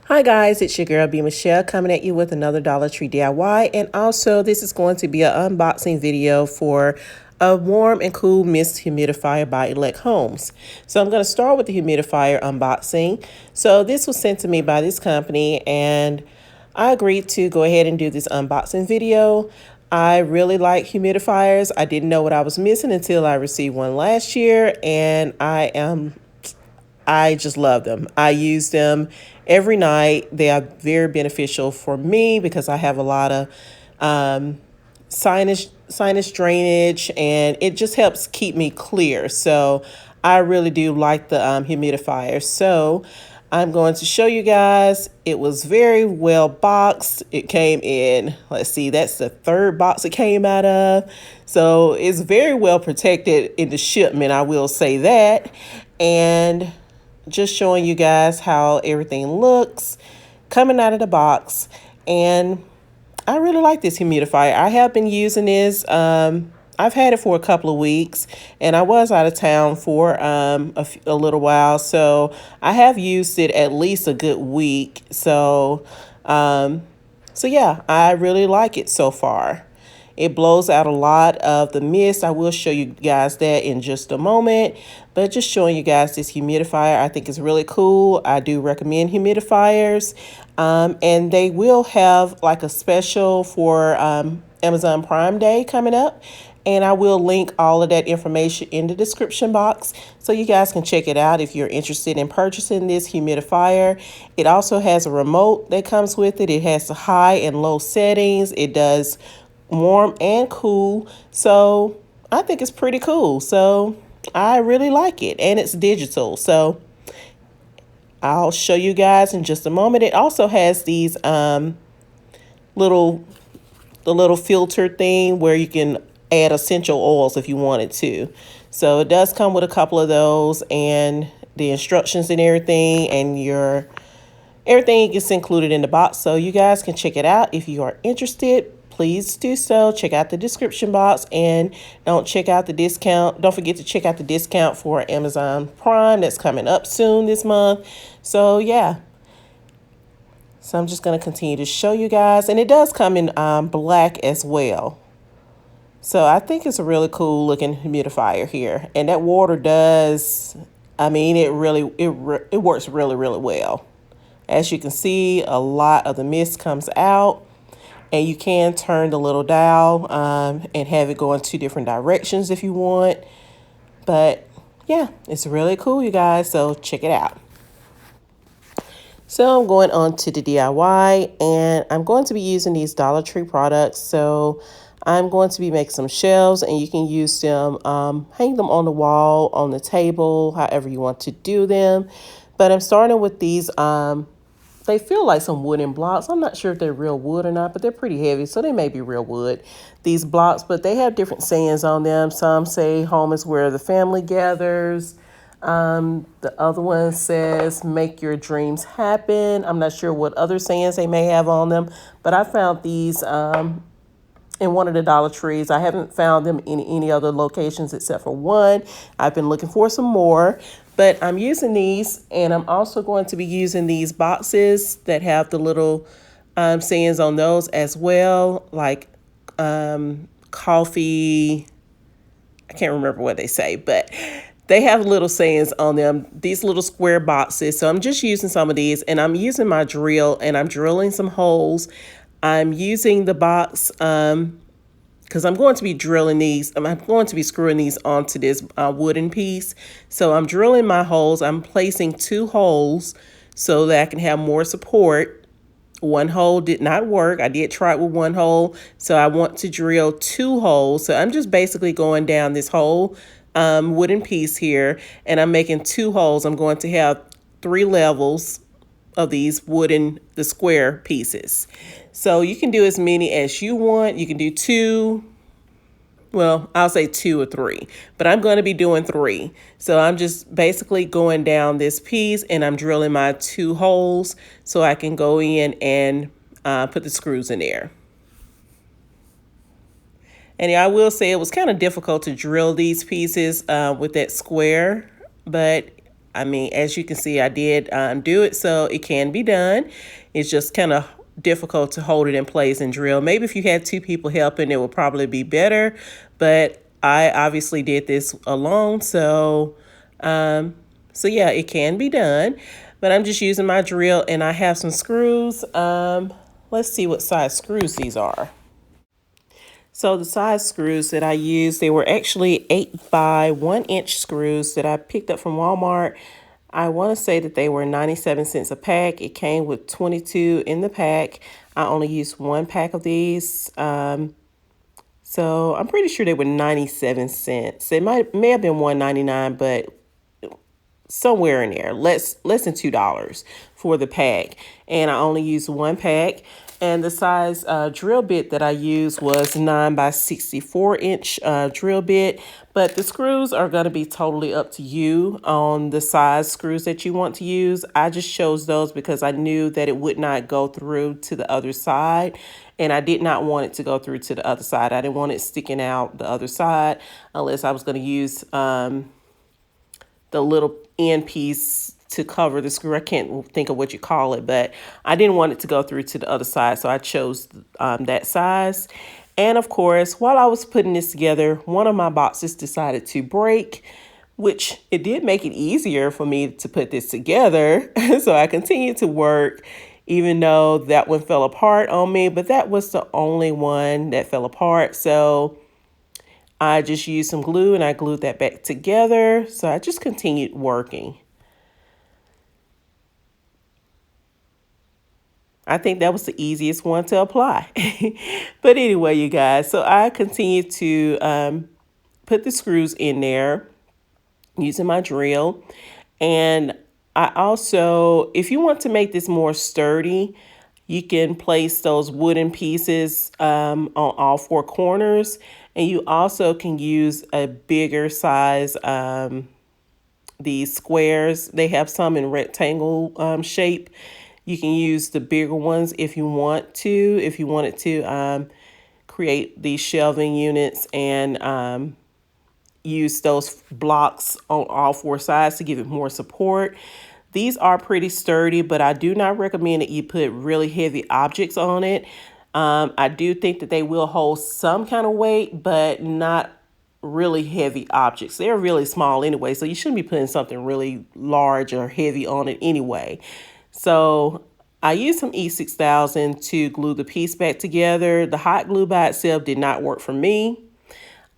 Hi guys, it's your girl B Michelle coming at you with another Dollar Tree DIY, and also this is going to be an unboxing video for a warm and cool mist humidifier by Elect Homes. So I'm going to start with the humidifier unboxing. So this was sent to me by this company and I agreed to go ahead and do this unboxing video. I really like humidifiers. I didn't know what I was missing until I received one last year, and I just love them. I use them every night. They are very beneficial for me because I have a lot of sinus drainage, and it just helps keep me clear. So I really do like the humidifier. So I'm going to show you guys. It was very well boxed. It came in, let's see, that's the third box it came out of. So it's very well protected in the shipment, I will say that. And just showing you guys how everything looks coming out of the box. And I really like this humidifier. I have been using this. I've had it for a couple of weeks, and I was out of town for a little while, so I have used it at least a good week. So yeah, I really like it so far. It blows out a lot of the mist. I will show you guys that in just a moment. But just showing you guys this humidifier, I think is really cool. I do recommend humidifiers. And they will have like a special for Amazon Prime Day coming up. And I will link all of that information in the description box so you guys can check it out if you're interested in purchasing this humidifier. It also has a remote that comes with it. It has the high and low settings. It does warm and cool. So I think it's pretty cool. So I really like it, and it's digital. So I'll show you guys in just a moment. It also has these little the little filter thing where you can add essential oils if you wanted to. So it does come with a couple of those, and the instructions and everything, and everything is included in the box. So you guys can check it out if you are interested. Please do so. Check out the description box, and don't forget to check out the discount for Amazon Prime that's coming up soon this month. So yeah. So I'm just going to continue to show you guys, and it does come in black as well. So I think it's a really cool looking humidifier here, and that water does, I mean, it works really, really well. As you can see, a lot of the mist comes out, and you can turn the little dial and have it go in two different directions if you want. But yeah, it's really cool, you guys. So check it out. So I'm going on to the DIY, and I'm going to be using these Dollar Tree products. So I'm going to be making some shelves, and you can use them, hang them on the wall, on the table, however you want to do them. But I'm starting with these, they feel like some wooden blocks. I'm not sure if they're real wood or not, but they're pretty heavy, so they may be real wood, these blocks. But they have different sayings on them. Some say home is where the family gathers. The other one says, make your dreams happen. I'm not sure what other sayings they may have on them, but I found these in one of the Dollar Trees. I haven't found them in any other locations except for one. I've been looking for some more, but I'm using these, and I'm also going to be using these boxes that have the little sayings on those as well, like coffee. I can't remember what they say, but they have little sayings on them, these little square boxes. So I'm just using some of these, and I'm using my drill, and I'm drilling some holes. I'm using the box because I'm going to be drilling these. I'm going to be screwing these onto this wooden piece. So I'm drilling my holes. I'm placing 2 holes so that I can have more support. One hole did not work. I did try it with 1 hole. So I want to drill 2 holes. So I'm just basically going down this whole wooden piece here, and I'm making 2 holes. I'm going to have 3 levels of these the square pieces. So you can do as many as you want. You can do 2. Well, I'll say 2 or 3, but I'm going to be doing 3. So I'm just basically going down this piece, and I'm drilling my 2 holes so I can go in and put the screws in there. And I will say it was kind of difficult to drill these pieces with that square, but I mean, as you can see, I did do it, so it can be done. It's just kind of difficult to hold it in place and drill. Maybe if you had two people helping, it would probably be better. But I obviously did this alone, so yeah, it can be done. But I'm just using my drill, and I have some screws. Let's see what size screws these are. So the size screws that I used, they were actually 8 by 1 inch screws that I picked up from Walmart. I want to say that they were 97 cents a pack. It came with 22 in the pack. I only used one pack of these. So I'm pretty sure they were 97 cents. It may have been 1.99, but somewhere in there, less than $2 for the pack. And I only used one pack. And the size drill bit that I used was 9 by 64 inch drill bit. But the screws are going to be totally up to you on the size screws that you want to use. I just chose those because I knew that it would not go through to the other side. And I did not want it to go through to the other side. I didn't want it sticking out the other side unless I was going to use the little end piece to cover the screw. I can't think of what you call it, but I didn't want it to go through to the other side, so I chose that size. And of course, while I was putting this together, one of my boxes decided to break, which it did make it easier for me to put this together. So I continued to work, even though that one fell apart on me, but that was the only one that fell apart. So I just used some glue and I glued that back together. So I just continued working. I think that was the easiest one to apply. But anyway, you guys, so I continued to put the screws in there using my drill. And I also, if you want to make this more sturdy, you can place those wooden pieces on all four corners. And you also can use a bigger size, these squares. They have some in rectangle shape. You can use the bigger ones if you want to, if you wanted to create these shelving units and use those blocks on all four sides to give it more support. These are pretty sturdy, but I do not recommend that you put really heavy objects on it. I do think that they will hold some kind of weight, but not really heavy objects. They're really small anyway, so you shouldn't be putting something really large or heavy on it anyway. So I used some E6000 to glue the piece back together. The hot glue by itself did not work for me.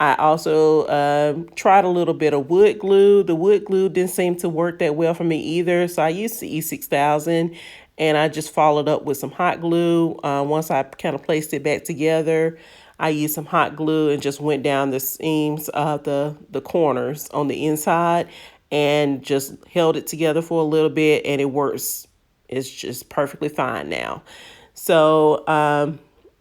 I also tried a little bit of wood glue. The wood glue didn't seem to work that well for me either. So I used the E6000 and I just followed up with some hot glue. Once I kind of placed it back together, I used some hot glue and just went down the seams of the corners on the inside and just held it together for a little bit, and it works. It's just perfectly fine now. So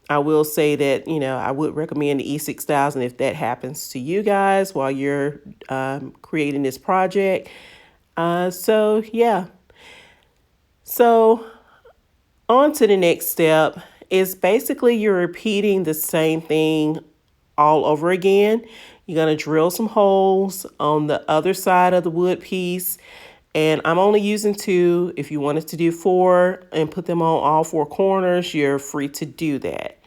I will say that, I would recommend the E6000 if that happens to you guys while you're creating this project. So yeah. So on to the next step is basically you're repeating the same thing all over again. You're going to drill some holes on the other side of the wood piece. And I'm only using 2. If you wanted to do 4 and put them on all 4 corners, you're free to do that.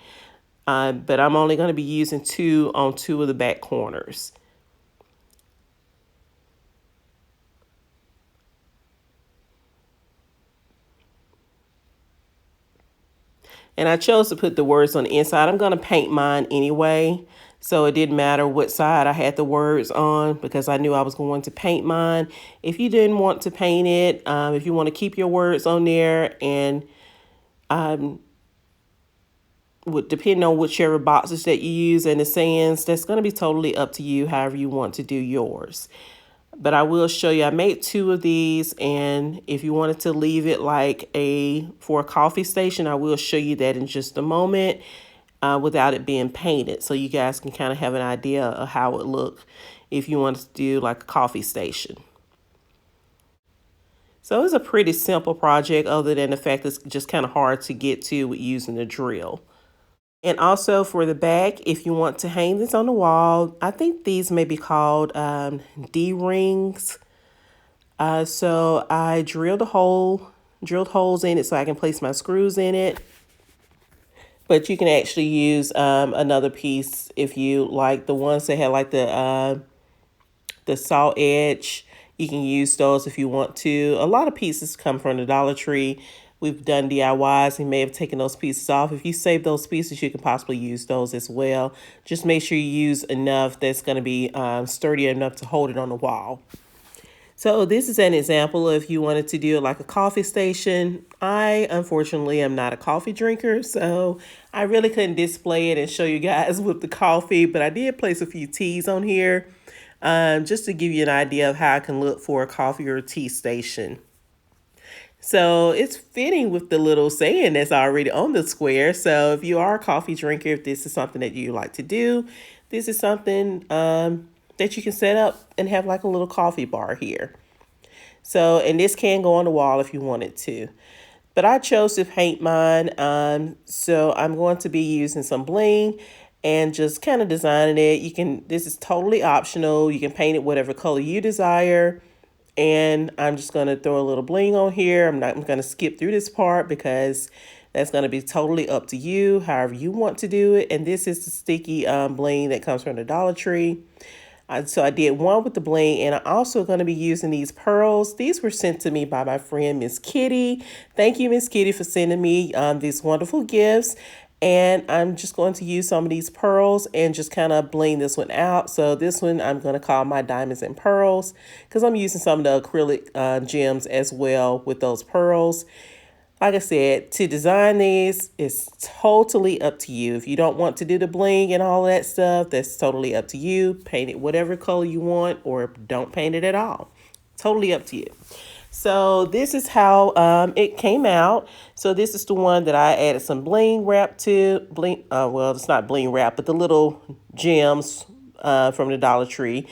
But I'm only going to be using 2 on 2 of the back corners. And I chose to put the words on the inside. I'm going to paint mine anyway. So it didn't matter what side I had the words on because I knew I was going to paint mine. If you didn't want to paint it, if you want to keep your words on there, and would depend on whichever boxes that you use and the sayings, that's going to be totally up to you, however you want to do yours. But I will show you, I made 2 of these, and if you wanted to leave it like for a coffee station, I will show you that in just a moment without it being painted. So you guys can kind of have an idea of how it looked if you wanted to do like a coffee station. So it's a pretty simple project other than the fact it's just kind of hard to get to with using the drill. And also for the back, if you want to hang this on the wall, I think these may be called D-rings. So I drilled holes in it so I can place my screws in it. But you can actually use another piece if you like the ones that have like the saw edge. You can use those if you want to. A lot of pieces come from the Dollar Tree. We've done DIYs. You may have taken those pieces off. If you save those pieces, you can possibly use those as well. Just make sure you use enough that's going to be sturdy enough to hold it on the wall. So this is an example of if you wanted to do it like a coffee station. I unfortunately am not a coffee drinker, so I really couldn't display it and show you guys with the coffee, but I did place a few teas on here just to give you an idea of how I can look for a coffee or a tea station. So it's fitting with the little saying that's already on the square. So if you are a coffee drinker, if this is something that you like to do, this is something that you can set up and have like a little coffee bar here. So, and this can go on the wall if you wanted to. But I chose to paint mine. So I'm going to be using some bling and just kind of designing it. This is totally optional. You can paint it whatever color you desire. And I'm just going to throw a little bling on here. I'm going to skip through this part because that's going to be totally up to you, however you want to do it. And this is the sticky bling that comes from the Dollar Tree. So I did one with the bling, and I'm also going to be using these pearls. These were sent to me by my friend, Miss Kitty. Thank you, Miss Kitty, for sending me these wonderful gifts. And I'm just going to use some of these pearls and just kind of bling this one out. So this one I'm going to call my diamonds and pearls because I'm using some of the acrylic gems as well with those pearls. Like I said, to design these is totally up to you. If you don't want to do the bling and all that stuff, that's totally up to you. Paint it whatever color you want or don't paint it at all. Totally up to you. So this is how it came out. So this is the one that I added some bling wrap to. Well, it's not bling wrap, but the little gems from the Dollar Tree.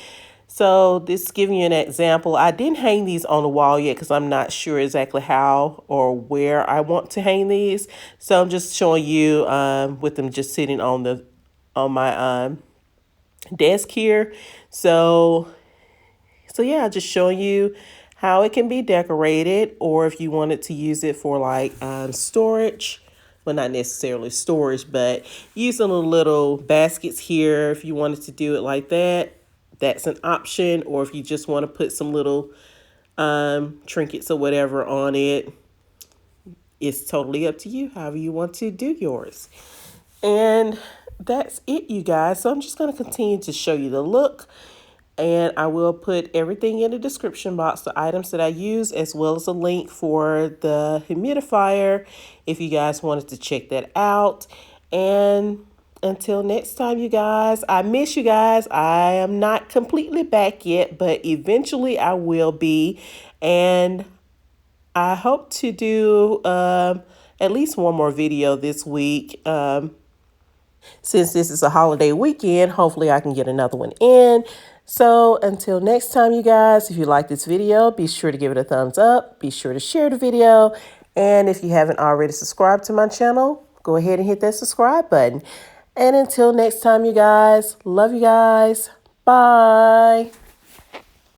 So this is giving you an example. I didn't hang these on the wall yet because I'm not sure exactly how or where I want to hang these. So I'm just showing you with them just sitting on my desk here. So yeah, just showing you how it can be decorated, or if you wanted to use it for like storage. Well, not necessarily storage, but using the little baskets here. If you wanted to do it like that, that's an option. Or if you just want to put some little trinkets or whatever on it, it's totally up to you, however you want to do yours. And that's it, you guys. So I'm just going to continue to show you the look. And I will put everything in the description box, the items that I use, as well as a link for the humidifier if you guys wanted to check that out. And until next time, you guys, I miss you guys. I am not completely back yet, but eventually I will be. And I hope to do at least one more video this week. Since this is a holiday weekend, hopefully I can get another one in. So until next time, you guys, if you like this video, be sure to give it a thumbs up. Be sure to share the video. And if you haven't already subscribed to my channel, go ahead and hit that subscribe button. And until next time, you guys, love you guys. Bye.